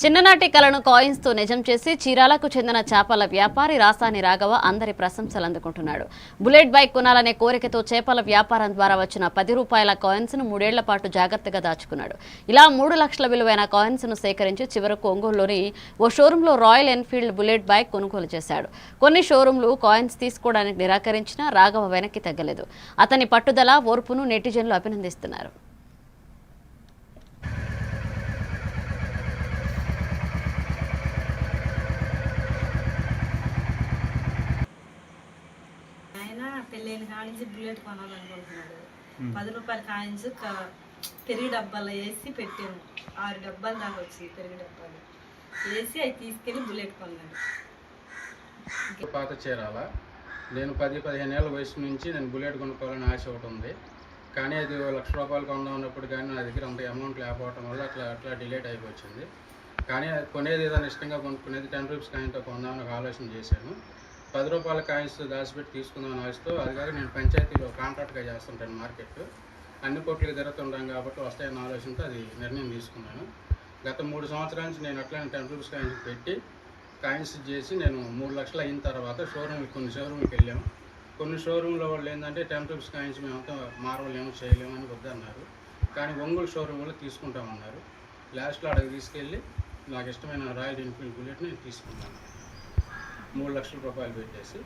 చిన్ననాటి కలను కాయిన్స్ తో నిజం చేసి చీరాలకు చెందిన చేపల వ్యాపారి రాసాని రాఘవ అందరి ప్రశంసలు అందుకుంటున్నాడు. బుల్లెట్ బైక్ కొనాలనే కోరికతో చేపల వ్యాపారం ద్వారా వచ్చిన 10 రూపాయల కాయిన్స్ ను 3 ఏళ్ల పాటు జాగ్రత్తగా దాచుకున్నాడు. ఇలా 3 లక్షల విలువైన కాయిన్స్ ను సేకరించి చివరకు ఒంగోలులోని ఓ షోరూంలో రాయల్ ఎన్ఫీల్డ్ బుల్లెట్ బైక్ కొనుగోలు చేశాడు. కొన్ని షోరూంలు కాయిన్స్ తీసుకోవడానికి నిరాకరించినా రాఘవ వెనక్కి తగ్గలేదు. అతని పట్టుదల, ఓర్పును నెటిజన్లు అభినందిస్తున్నారు. పెళ్ళైన కానించి బుల్లెట్ కొనాలనుకుంటున్నాడు. 10 రూపాయల కాయిన్స్ పెరుగు డబ్బాలో వేసి పెట్టాము. 6 డబ్బాలు దాకా వచ్చి పెరుగు డబ్బాలు వేసి అవి తీసుకెళ్ళి బుల్లెట్ కొన్నాడు. పాత చీరాల నేను 10-15 ఏళ్ళ వయసు నుంచి నేను బుల్లెట్ కొనుక్కోవాలని ఆశ ఒకటి ఉంది. కానీ అది 1 లక్ష రూపాయలు కొందాం అన్నప్పుడు కానీ నా దగ్గర అంత అమౌంట్ లేకపోవడం వల్ల అట్లా డిలేట్ అయిపోయింది. కానీ కొనేది ఏదైనా ఇష్టంగా కొనుక్కునేది 10 రూపీస్ కాయిన్తో కొందామని ఒక ఆలోచన చేశాను. 10 రూపాయల కాయిన్స్ దాచిపెట్టి తీసుకుందామని ఆశతో, అది కాక నేను పంచాయతీలో కాంట్రాక్ట్గా చేస్తుంటాను. మార్కెట్ అన్ని కోట్లకి తిరుగుతుంటాం కాబట్టి వస్తాయన్న ఆలోచనతో అది నిర్ణయం తీసుకున్నాను. గత 3 సంవత్సరాల నుంచి నేను అట్లా 10 రూపీస్ కాయిన్స్ పెట్టి కాయిన్స్ చేసి నేను 3 లక్షలు అయిన తర్వాత కొన్ని షోరూమ్కి వెళ్ళాము. కొన్ని షోరూంలో వాళ్ళు ఏంటంటే 10 రూపీస్ కాయిన్స్ మేమంతా మారవలేము, చేయలేమని వద్దన్నారు. కానీ ఒంగోలు షోరూంలో తీసుకుంటామన్నారు. లాస్ట్లో అక్కడికి తీసుకెళ్ళి నాకు ఇష్టమైన రాయల్ ఎన్ఫీల్డ్ బుల్లెట్ని తీసుకున్నాను. 3 లక్షల రూపాయలు పెట్టేసి